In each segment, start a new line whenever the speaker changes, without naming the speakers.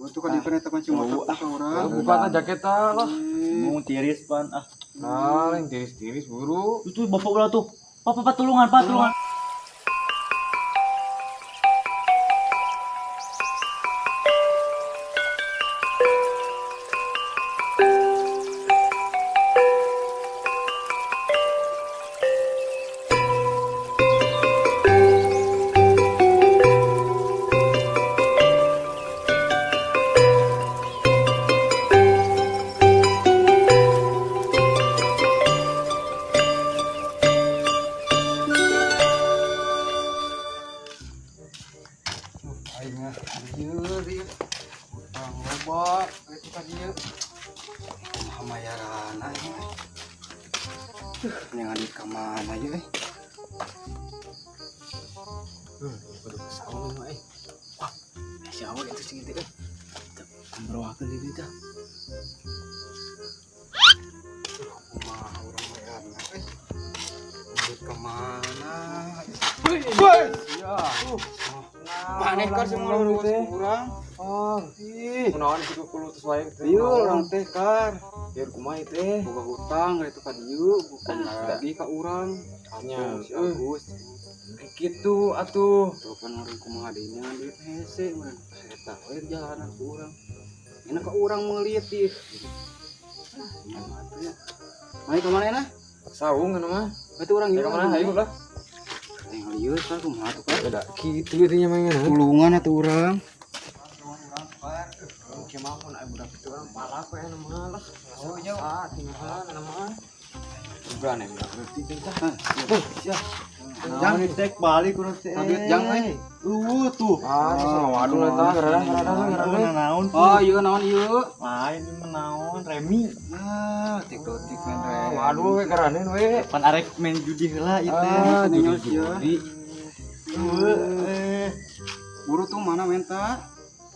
Waktu kan di kunci motor tak orang.
Buka aja jaket lah.
Mau tiris pan ah.
Nah, yang tiris-tiris buru.
Itu bapak lah tuh. Pak tulungan, Pak tulungan.
Aingnya dieu dia. Bang loba itu ka dieu. Hamayarana ieu. Yang adi ka mana ieu euy.
Kudu kesawang mah Wah, si awak itu sing teh. Ambroakeun deui tah.
Kumaha urang bayarna euy. Adi ka mana?
Woi. Ya.
Maneh kan semua urus kurang.
Oh,
Ih,
kunaon kitu kulo tos wae.
ieu urang teh kan.
Biar kumaha teh.
Boga hutang itu ka dieu, bukan lagi ka urang.
Nya,
Si Agus.
Gitu atuh.
Tuh kan orang kumaha dinya duit hese meureun. Eta we jalanan ku urang. Enak ka urang meuli tih. Yang atuh. Mai ka manehna?
Saung anu mah.
Itu urang
Ka mana hayu lah.
Yang lieu kan kumaha tuh kan.
Beda kitu ieu nya mah.
Tulungan atuh urang.
Oke mah mun aya budak itu orang pala we anu mah lah. Oh nya tinggal anu mah. Bukan ya budak berarti teh.
Siap.
Jangan dicek balik kurang teh.
Duit jang euy.
Tuh.
Waduh eta gara-gara.
Naon?
Oh, ieu naon ieu?
Lain ini menaon remi.
Ah, tik-tik kan re.
Waduh we karaneun we.
Pan arek main judi heula ieu teh.
Judi.
Buru tuh mana menta?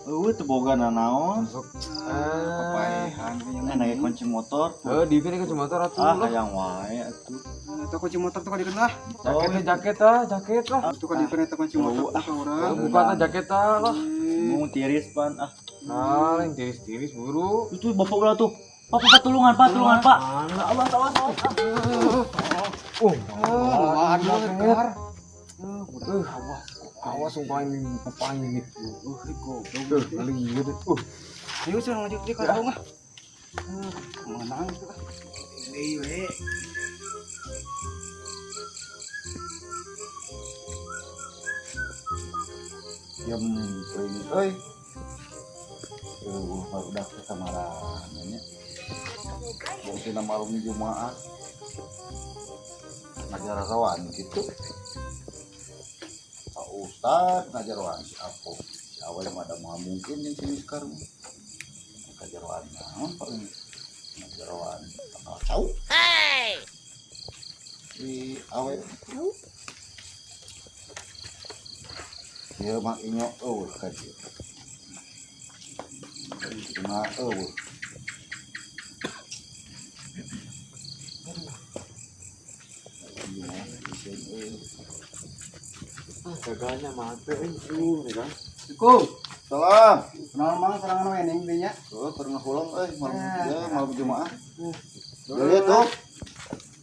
Teu boga naon.
Papaehan
Enak kunci motor.
Di pieu ke motor atuh.
Ah hayang wae atuh.
Eta kunci motor tuh ka dikeun lah.
Jaket lah.
Tuh ka dikeun eta kunci motor ka urang.
Buka aja jaket lah.
Mau tiris pan ah.
Nah, yang tiris-tiris buru.
Itu bapak lah tuh. Pak tulungan, Pak.
Awas.
Waduh, kar.
Awas sumpah ini pepangin itu. Goblok. Lihat.
Ayo sih ngajak dia ka rumah. Menang itu kan. Ini we.
Jam pring euy. Barudak ke kamaran nya. Mungkin malam Jumat. Ngajar rawan gitu. Pak Ustad ngajar rawan si Apo. Si awal mah ada mah mungkin yang sini sekarang. Ngajar rawan naon Pak ini. Ngajar rawan kenal cau. Hey. Di awal cau. Dia mak inyo ka dieu. Cuma
Gagalnya mati itu nih kan.
Assalamualaikum.
Salam.
Kenal mang serangan we ning dinya.
Tuh keur ngahulang malam Jumat. Lihat tuh.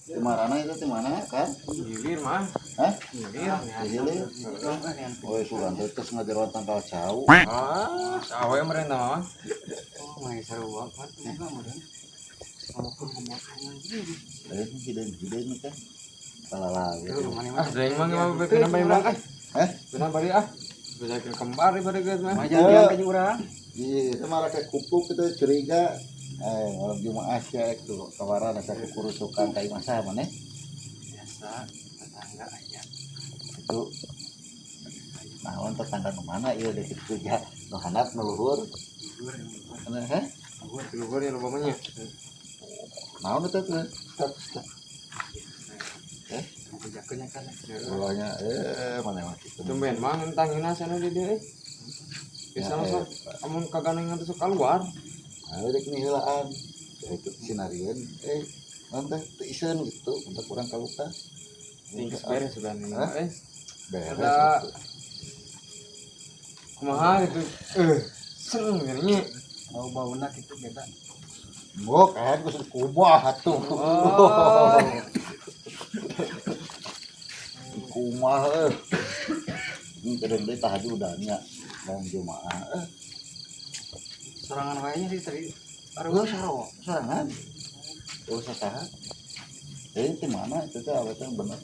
Di mana itu di mana kan?
Gilir mah.
Hah?
Gilir.
Oh, suran terus ngajar tanggal jauh.
Sawe merenta mah.
Oh, mai seru banget. Nah, meureun.
Hidden kan. Salah
Jeung mah beuna bae urang beuna bari bisa kembar daripada geus mah.
Majan diangkat jeung urang.
Iya, itu malah kayak kupuk itu curiga. Malam Jumat ya itu kawaran asa kurusukan kayak masa mana?
Biasa tetangga aja.
Itu naon tetangga kemana iya deket kerja nu handap nu luhur. Heh?
Luhur ya lobanya.
Naon itu tuh?
Jakeunnya kan.
Ulahnya mana mah kitu.
Tumben mah ngentangina sana di dieu. Bisa masuk amun kaganengan teh sok keluar.
Dek nih helaan. Itu sinarieun nanti teu iseun gitu untuk kurang kaluka.
Tingkes beres sudah nih.
Beres.
Ada kumaha itu Seneng gini.
Bau-baunya gitu beda.
Bukan, gue kubah tuh.
Oh.
Kumah ini kadang dia tahajud udahnya mau jemaah
Serangan kayaknya sih tadi.
gue serangan terus saha jadi di mana itu teh awetnya bener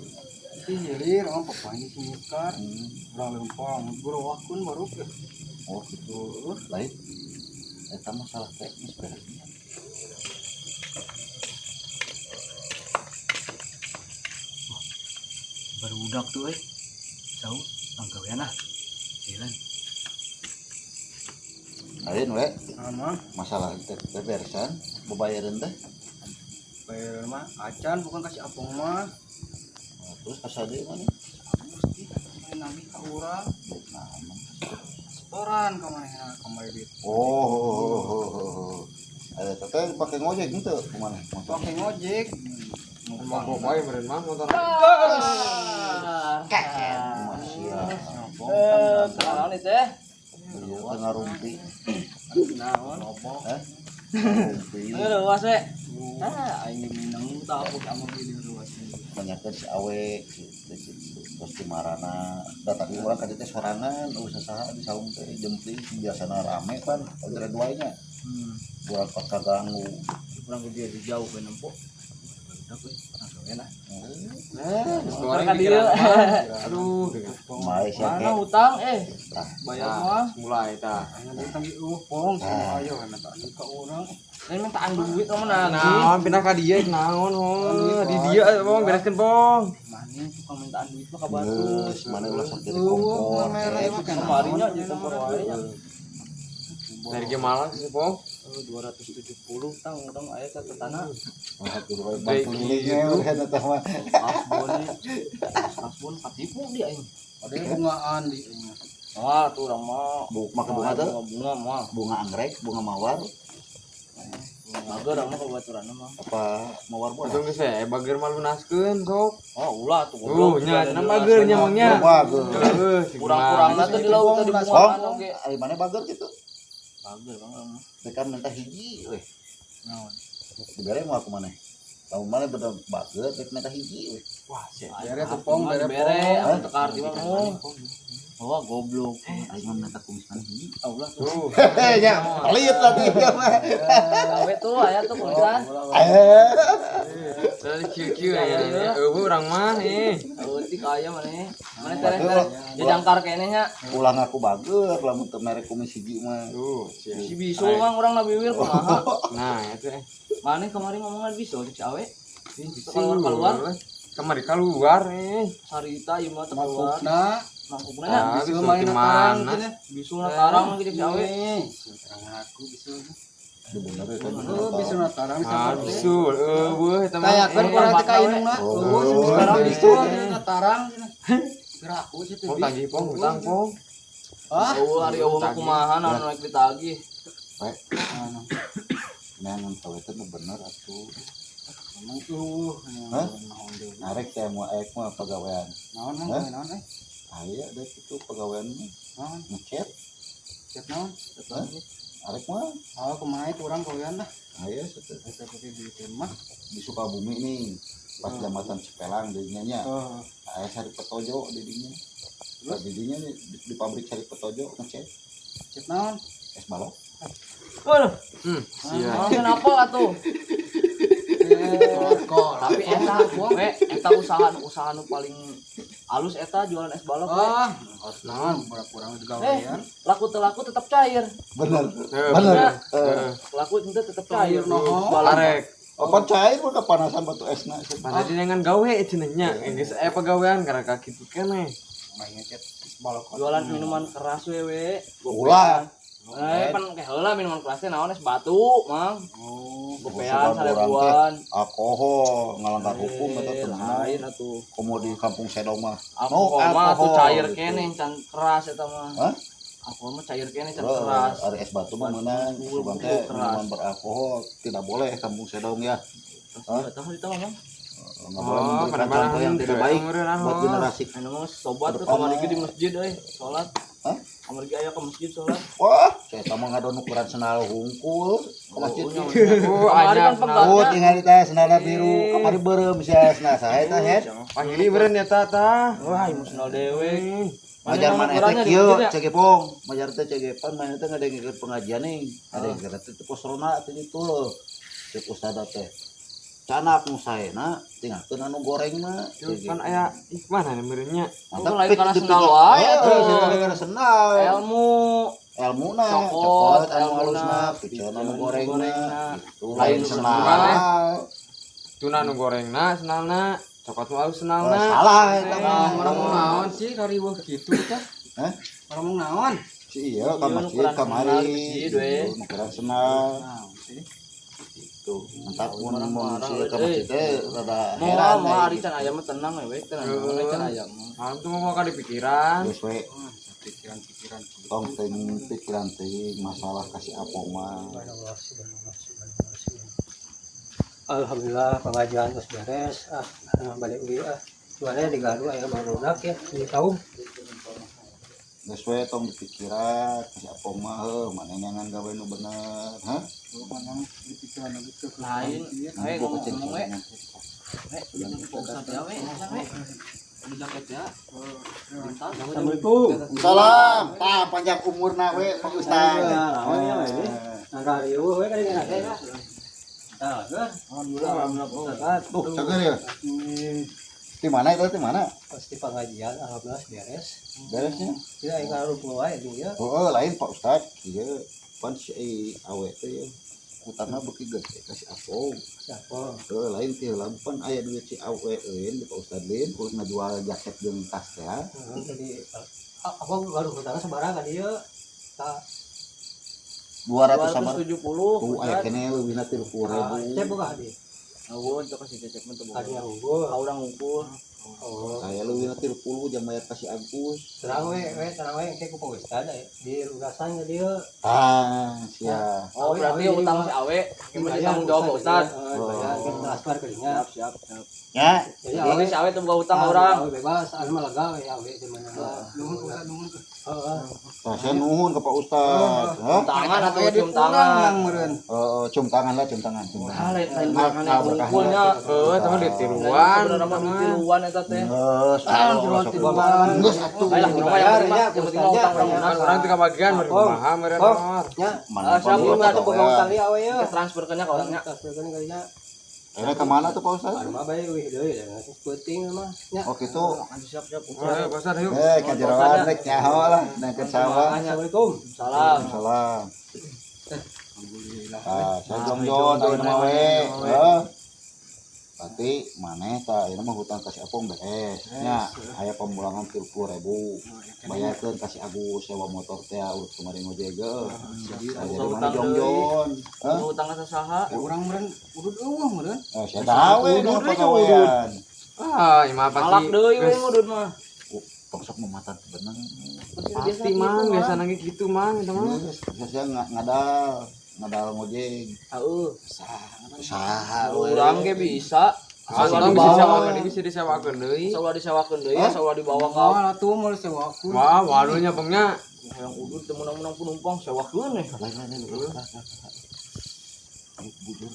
Itu hilir, orang papanya si Miskar.
hmm.
Orang lempang, guru wakun baru ke.
Oh gitu lain itu masalah teknis beresnya
Barudak tuh jauh tanggawian ah jalan
lain we
sama
masalah teh beresan bebayaran teh
bayar mah acan bukan kasih apong mah
nah, terus kasade mana
mesti main nabi ka urang
nah,
setoran kemana kemarin duit
oh ada teteh pakai ngojek gitu kemana
pakai ngojek
Emang pokoknya meren mah motor.
Kenalan itu ya
tengah rumpi
naon
rumpi
luas we aing minang tak aku sama video luas
banyaknya si awe terus di marana da tadi orang kan teh sorangan usaha di saung teh jempling biasana rame kan antara duanya buat pakar ganggu
kurang gede di jauh ke nempok udah we enak
Sekarang dia. Aduh,
mai sia
mana utang bayar mah
mulai ta.
Ayo tanggi pong semua ayo kan tak ka urang. Lain mintaan duit kamu nagih.
Naon pindah ka dieu naon heuh. Di dieu Pong bereskeun Pong.
Mani tukang mintaan duit mah ka batus.
mana ulah sok jadi kompor
Kemarinya jadi kompor wae nya.
Dari ge malang sih Pong.
270 tang urang aya ka tanah.
bangkulingnya udah tah mah
Asbon katipu dia aing. Ada bungaan di aing. Ah, tuh urang mah
maka bunga tuh
bunga mah.
bunga anggrek bunga mawar
Mager urang mah kabaturan mah.
apa mawar buah
Atuh geus bager mah lunaskeun sok.
Oh, ulah tuh
Nya cenah bager nya mangnya.
bager
Kurang-kurangna teh di laut teh di bungaan oge.
ari mana bager gitu
Bager Bang.
tekan minta hiji weh
Naon?
dibere mau aku mana kamu mana bener bager tek minta hiji weh
Wah, sia.
Bere tuh pong bere aku tekar di mah. Oh, goblok.
aing mah minta kumis mana hiji
Allah
Tuh.
nya pelit lagi mah
Gawe tuh aya tuh kulisan.
Tadi kieu-kieu ya. Eueuh urang mah nih.
Eutik aya maneh. Maneh teh jajangkar keneh nya.
ulang aku bager lamun teu mere kumis hiji mah
Tuh, sia.
Si bisul mah urang nabiwil kumaha.
Nah, itu
Maneh kemarin ngomongan bisul cik awe.
keluar. Kamari keluar nih.
Sarita ieu mah teu keluar. Mangkukna nya
Ah,
bisul
bisul
main
di
tarang
mana?
cenah. Bisul tarang lagi cik awe.
Terang aku bisul.
bener kan
Bisul tarang
Ah, bisul. Eueuh eta mah.
Kayak kan kurang teh kainungna.
Oh.
Sekarang bisul tarang. Gerak aku situ.
Pong tagih Pong, utang Pong.
Oh, hari eueuh mah kumaha anu naik ditagih.
nang tahu itu bener atuh
Emang tuh.
Hah? narek teh mau aek mah pegawaian
Naon
Hah?
naon
aya deh itu pegawaian mah
naon
ngechat
cek naon.
arek mah
Oh, kumaha kurang koyan lah.
aya seperti
Seperti di mah.
di Sukabumi nih pas jambatan Cipelang dinya nya
Oh,
aya sari petojo di dinya pas di dinya nih di pabrik sari petojo ngechat
cek naon.
es balok
Waduh,
Sia.
kenapa atuh?
Kok
Tapi eta usaha nu paling halus eta jualan es balok.
ah, naon kurang juga koyan.
Laku teu laku tetap cair.
bener
Heuh,
bener
Laku itu tetap cair.
Noh.
Arek.
apa cair mah kepanasan batu esna
Pada dengan gawe cenah nya. Geus aya pagawean karena ka kitu keneh.
Main cek balok.
Jualan minuman keras we.
ulah
Pan kayak heula minuman kerasnya naon es batu, Mang.
Oh,
Gopean
Musuhan orang
sarebuan.
alkohol ngalanggar hukum eta teh
Lain atuh.
komo di kampung Sedong mah
Alkohol mah tuh
alkohol,
cair
gitu.
keneh can keras eta mah.
Hah?
Alkohol mah cair keneh can
Oh,
keras.
ada es batu mah menang sebab teh minuman beralkohol tidak boleh kampung Sedong ya
Eta mah ditah Mang.
nggak boleh
Oh,
memberikan
kadang-kadang
contoh yang
gitu
tidak
ya,
baik
umurin
buat
naon.
generasi
Anu mah sobat tuh kamari di masjid euy, salat.
Hah?
Kamar ge aya ke masjid soalnya.
Wah, saya tamu ngadon ukuran senal hungkul ke masjid.
Oh, anya
Oh, tinggal teh senalna biru. Kamari beureum sia senal saha eta het.
panggili beureun eta tah. Wah, ieu senal dewe.
Majar mana eta kieu cege pong. Majar teh cege pan mana teh ngadengkeun pengajian ning. Ngadengkeun teh posrona teh ditu. Cek ustad teh. Canak nu saena tinggalkeun anu goreng mah.
Kan aya mana nih beureunya.
Mantap
lain karena senal wae atuh.
Karena senal.
Ilmu
Ilmuna
cokot,
anu
ilmuna,
halusna, piceun anu gorengna. Gitu.
Lain
Lain
senal.
senal.
Tuna nu gorengna senalna, cokot nu halus
Oh,
senalna.
salah eta
Nah,
mah.
orang naon sih kariweuh kitu tah?
Hah?
Orang naon?
Si iya ka
Iya,
masjid
ukuran
kamari.
senal di masjid, we.
Gitu, ukuran senal.
Nah, sih.
Tuh, mantap mun
Orang
mun
marah,
si ka
we.
masjid teh rada
Mau
heran.
mau
kayak
ari
gitu.
can aya mah tenang we, tenang we can aya mah.
Malam tuh mau ka dipikiran.
Geus we
Pikiran-pikiran
tong teh pikiran teh masalah kasih apa mah.
Alhamdulillah pengajian terus beres. Balik uli Soalnya di Garuda ya barudak ya di kaum.
Geus we tong dipikiran kasih apa mah heuh manehna ngan gawe nu bener, hah?
lain. Ayo ngomong we.
Assalamualaikum.
Salam, tah panjang umurna we Pak Ustaz.
Nah, riuh we kali ngana teh. Tah,
Alhamdulillah.
Tuh, cager ya. Di mana itu di mana?
pasti pengajian alhamdulillah beres.
Beresnya?
Ya aing harus wae dia.
Oh, lain Pak Ustaz. Ieu pan si awe teh ya. Utama beuki gede kasih apa?
Siapa?
Tuh lain teh lamun pan aya duit si awe eueun di Pak Ustaz lain kudu ngajual jaket jeung tas teh.
Jadi apa baru utara sebarang kan dia. Tak
200 sabar.
270.
Tuh aya kene leuwihna 30.000.
saya buka di.
Awon cok kasih cecep mah teu
Ada
boga.
yang unggul.
Urang ngumpul.
Oh,
Saya leuwihna 30 jam bayar kasih Agus.
terang we kayak ku Pak Ustaz di lugasan dia.
Ah, sia.
Oh, berarti utang si awe gimana tanggung jawab Pak Ustaz?
Bayar transfer ke dinya.
Siap.
Ya.
Jadi
Jadi si awe teu boga utang urang.
bebas, anu mah lega we awe di mana. Nuhun. Heeh.
Nah, saya nuhun ke Pak Ustaz. Hah?
Tangan atau cium tangan.
Cium tangan lah, cium tangan.
Ah, lain
Nah,
tangan ngumpulnya.
Teman di tiruan.
Sebenarnya mah duit tiluan eta teh.
Geus, geus atuh.
Ayolah, nu mah yang terima, yang penting mah utang urang
Kan
lunas.
orang tiga bagian berkumaha meureun nomor.
Ya,
Mana
siapa
Pak
yang
Ustaz,
atuh boga
ya?
utang awe ya.
Transfer ke nya ka orangnya.
Transfer ke kalinya.
Ini ke mana tuh Pak Ustaz?
Anu mah bae euy deui ya, penting mah. Ya.
Oh gitu.
Siap.
Ayo pasar yuk.
Kajeroan rek nyaho lah, nangkeun sawah.
Assalamualaikum.
Salam.
Salam. Ah, saya jongjon ayeuna mah we. Heuh. Berarti maneh tah ayeuna mah hutang kasih Apong beres. Nya, aya pemulangan 30.000. Bayarkeun kasih Agus sewa motor teh urut kemarin ngojek geuh. Jadi mana jongjon. Hah?
Utang asa saha?
Orang meren udud eueuh meren.
Saya tahu ini pegawaian.
Ah, ieu mah
Alak
pasti.
deui we ngudud mah.
Tongsok mematan bener.
Pasti mang biasa nang gitu mang eta mah.
Saya ngadal ngojek.
Heuh.
Saha
Urang ge bisa.
Asal bisa disewakeun deui.
Sawa disewakeun deui, sawa dibawa ka.
Oh, atuh mau sewakeun.
Wah, waduhnya pengnya.
Yang udud teu menang-menang penumpang sewakeun we.
bujur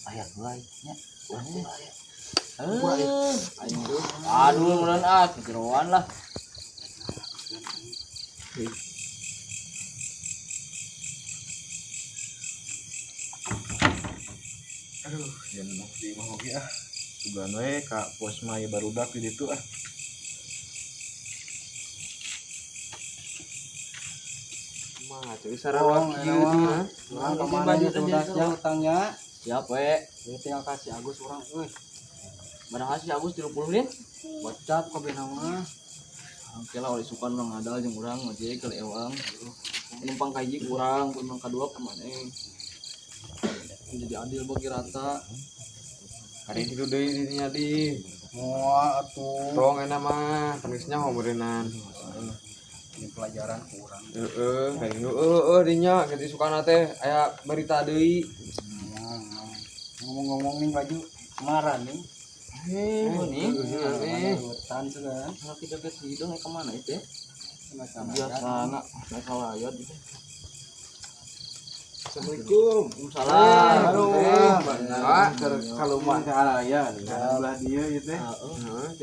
aya heulai nya.
Aduh, meureun kejeroan lah.
Aduh, yen di mah oge ah. Sugan we ka pos maya barudak di ditu ah.
Mah tuh sareng kieu teh mah.
Urang ka mana tudasnya utangnya.
Siap we.
Ieu tinggal kasih Agus urang euy.
Barang si Agus 30 nih.
Bocap kabeh mah.
Oke lah, oleh sukan orang ngadal jeung urang ngojek ke ewang. Penumpang kaji kurang, penumpang kedua kemana? Jadi adil bagi rata.
Hari itu deui dinya di.
Moal atuh.
Tong enak mah, temisnya homeureunnan.
Ini pelajaran kurang.
Heeh, kayak dinya ganti sukana teh aya berita deui.
Ngomong-ngomong nih baju kemarin nih.
Nih,
Nih,
Hutan tuh kan.
laki jaket hidung kemana itu ya? biasa anak layar gitu.
Assalamualaikum.
Salam.
Kalau mah ke araya belah dia gitu teh.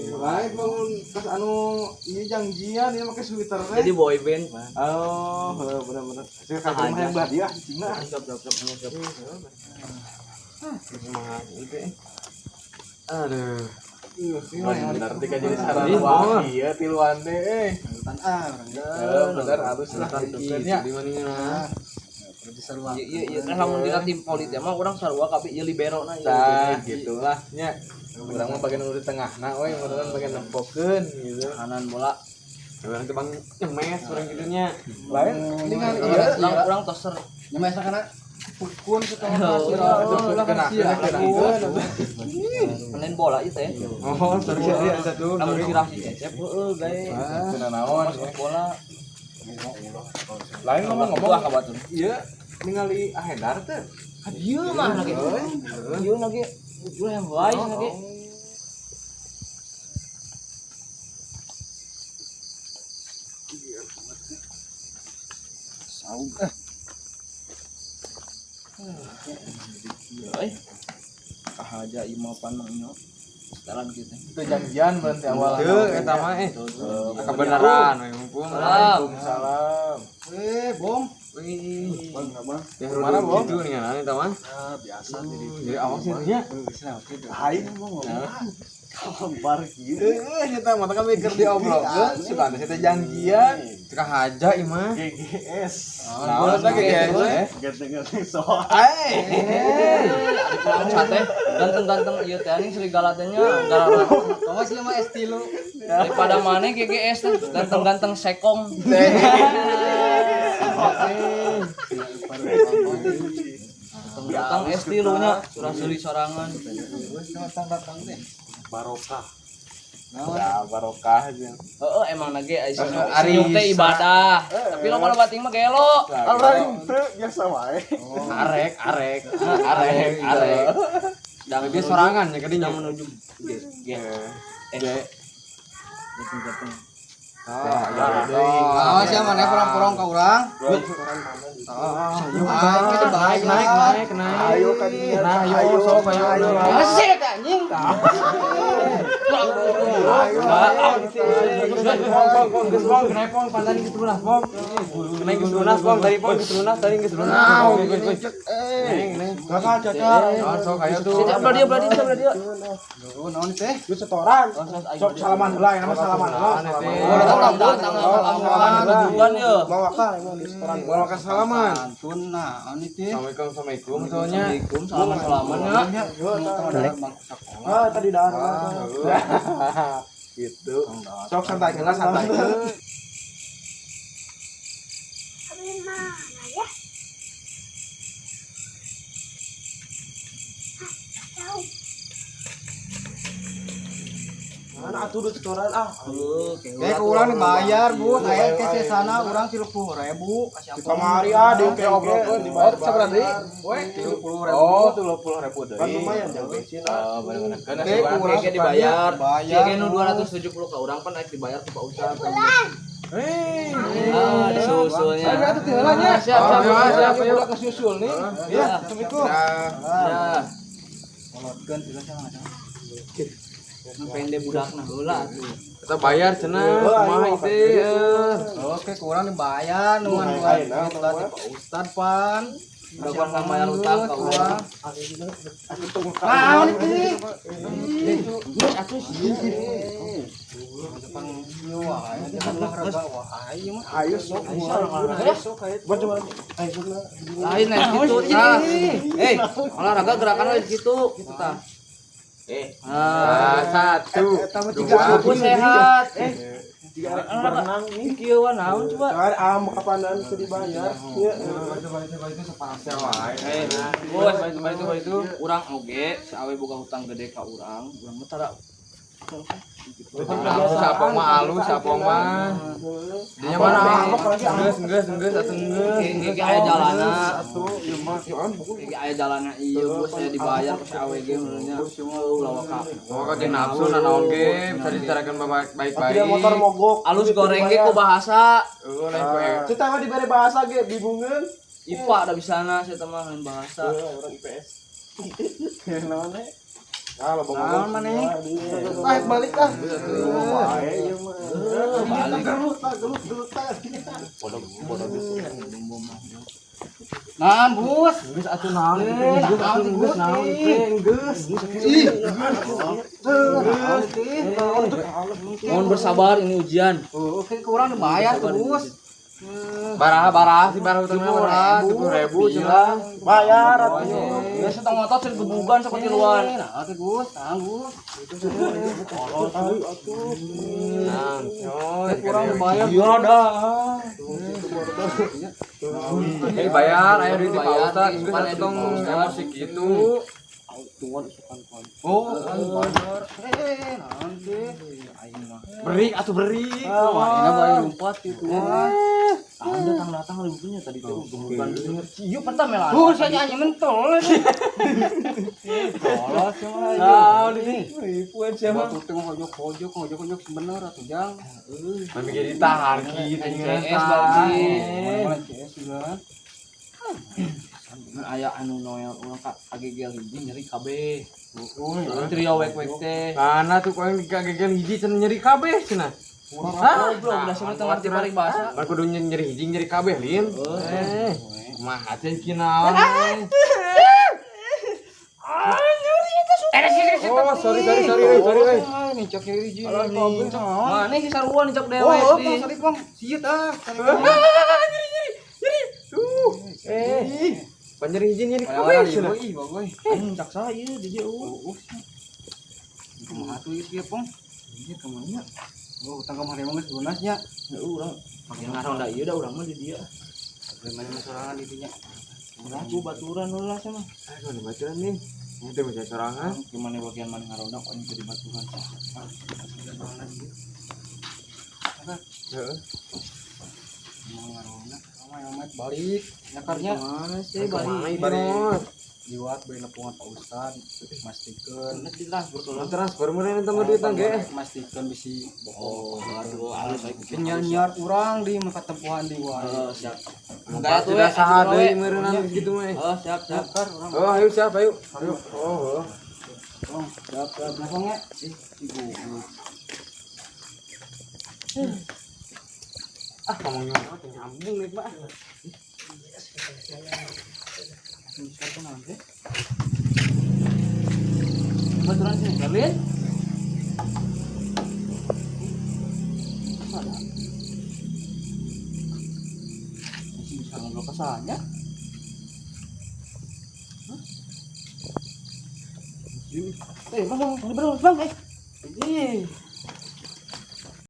Lain bangun pas anu ini janjian dia pakai sweater teh.
Jadi boy band.
Oh, benar-benar. Saya kagak mah yang belah dia cina.
Siap.
Itu. Aduh.
Benar tika jadi
Saran
saran
wah iya tiluan deh.
Hutan orang
Bener halus lah
nya. Di mana iya teh lamun dina tim politik mah urang sarua kabeh ieu libero na
Nah, gitulah nya. Urang mah bagian nu di tengahna we, urang bagian nempokeun gitu.
kanan bola.
Urang teh bang nyemes urang kitu nya. Lain ningali ieu
Urang toser.
nyemes kana
pukun kita
Ulah
kena
main bola ieu teh.
Oh, sorry ada tuh.
Lamun sirah si Cecep heueuh gae.
Kena naon?
Bola.
Lain ngomong
Ka batur.
iya ningali Ahendar teh.
Ieu mah lagi. Ieu lagi. Ieu yang wise lagi.
saung
Kahaja ieu mah panangnya. Sekarang kita.
Itu janjian berarti awal.
Teu eta mah
kebenaran we mumpung.
Waalaikumsalam.
bom
Wih.
Mana Bom?
Itu nih kan eta mah.
biasa
Jadi awas nya. Hai ngomong. Kabar gitu. Nyata mata kan mikir diobrolkeun suka ada kita janjian.
Cekah haja ieu mah.
GGS.
Naon eta GGS?
Gede-gede soal.
Sate ganteng-ganteng ieu teh anjing serigala teh nya gara-gara
awas ieu mah estilo
daripada maneh GGS teh ganteng-ganteng sekong. Datang estilunya surah suri sorangan.
datang deh
Barokah. Ya, barokah aja.
Heeh emang nage senyum teh ibadah. Tapi lo kalau bating mah gelo.
Orang itu biasa wae.
Arek. Dan
Dia sorangan ya kadinya.
menuju
Ge.
Ganteng-ganteng.
awas ya mana kurang-kurang ka urang
Naik. Ayo kan dia. Ayo sok ayo.
asik anjing naon teh
Setoran. Sok salaman heula nama salaman.
Bukan ya.
Bawa ka salaman.
tuna ani teh
Assalamualaikum soalnya.
Salaman ya.
Ah, tadi dah. Gitu. Sok santai heula santai. Mana atuh duit setoran ah.
kayak urang dibayar bu saya ke sana urang 30.000 kasih
Di kamari ah di oke obrolan dibayar. Seberapa deui? We 30.000. Oh, 30.000 deui. Kan lumayan jang bensin. Oh, bener-bener. Kan
Kayak dibayar.
bayar
Kayak nu 270 ka urang pan naik dibayar ku Pak Ustaz. Disusulnya.
Ayo atuh teh heula nya.
Siap.
Ayo ke susul nih. Ya, assalamualaikum.
Ya.
kolotkeun juga sama
Pende budakna heula atuh.
Kita bayar cenah kumaha teh.
oke kurang dibayar nuan Pak Ustad pan
Udah kan bayar utang ka urang.
naon itu
Ayo sok.
Lain nah gitu tah. Olahraga gerakan di situ gitu tah.
Satu.
Aku sehat. Berenang nih kieu naon coba.
Am kapanan teu dibayar. Ieu.
Bos, itu urang oge, si awe boga hutang gede ka urang mah tara
Siapa mah alus, siapa mah. Dinya mana? Geus atuh geus.
Ini aya jalana.
Satu, ieu mah. ya kan pokok.
Kayak aya jalannya ieu bos saya dibayar pas AWG menurutnya. Lawak ka.
Oh ka nafsu na naon ge bisa dicarakan baik-baik.
Dia motor mogok.
Alus goreng ge ku bahasa.
Oh lain poe.
Kita mah dibere bahasa ge bingungeun.
IPA da bisana saya teh mah lain bahasa.
Orang IPS. Naon we? Ah, lo
Naon maneh?
balik ah.
Bae ieu mah.
Balik.
Gelut.
Naon bus?
Geus atuh naon?
Geus naon? Geus. Ih.
Mohon bersabar ini ujian.
Oke, kurang dibayar tuh bus.
Barah si barah utang mah 10.000 cenah.
Bayar atuh.
Ya setengah ngotot sih gebugan seperti luar.
Nah, atuh Gus, tanggus.
Kurang
dibayar.
Iya dah.
bayar aya duit di Pak
Bayar,
Ustaz,
di
geus
Pak
atuh
Ustaz.
emosi kitu.
Oh, bayar. Naon teh?
Beri atuh beri.
Wah, ini bae lompat gitu.
Datang ribunya tadi tuh gebugan denger ciu pertama melan.
Bus aja anjing mentol. Tolong semua.
Nah, ini ribuan siapa?
Waktu itu ngojok sebener atuh jang.
Mami ge ditahan kitu
CS berarti.
Mana CS juga.
Aya anu noel urang kagegel hiji nyeri KB. Trio wek-wek teh.
Kana tuh kau yang dikagegel hiji cenah nyeri kabeh cenah.
Hah, goblok udah sama tengah di paling bahasa.
Mah kudu nyeri hiji nyeri kabeh lin. Kumaha teh kieu naon? Oh, sorry.
Nih cok nyeri hiji.
Mana si saruan cok dewe
Oh,
di.
sorry Bang. Siet ah.
Panjeri hiji nyeri
Kabeh
kabeh cenah.
bagoy. Anjing cak saya di dia.
Kumaha tuh ieu Pong? Ieu kemana? Oh, utang kemarin mah geus lunasnya.
Urang makin ngaronda ieu da urang mah di dia.
Bagaimana sorangan intinya?
Urang ku baturan heula sama.
Aduh, ini baturan nih. Ini teh bisa sorangan.
Gimana bagian mana ngaronda kok ini jadi baturan.
Heeh.
Mau ngarona, amat balik. Nyakarnya
Mana sih
Mana
balik?
ibarat?
jiwat beri nepungan Pak Ustad, mastikeun.
Nanti transfer tuh.
Transfer meureun teh duit ge.
Mastikeun bisi
Oh, aduh, alus aing.
nyar urang di maka tempuhan di wae.
Siap.
Enggak sudah saha deui meureunna gitu mah.
Oh, siap.
Nyakar urang.
Oh, ayo siap ayo. Oh.
Oh, siap langsungnya.
Ngomongnya apa nyambung nih, Pak.
Siapa nanti? Baturan sih, kalian? Masih bisa ngobrol kesannya? Bang, bang, bang, bang,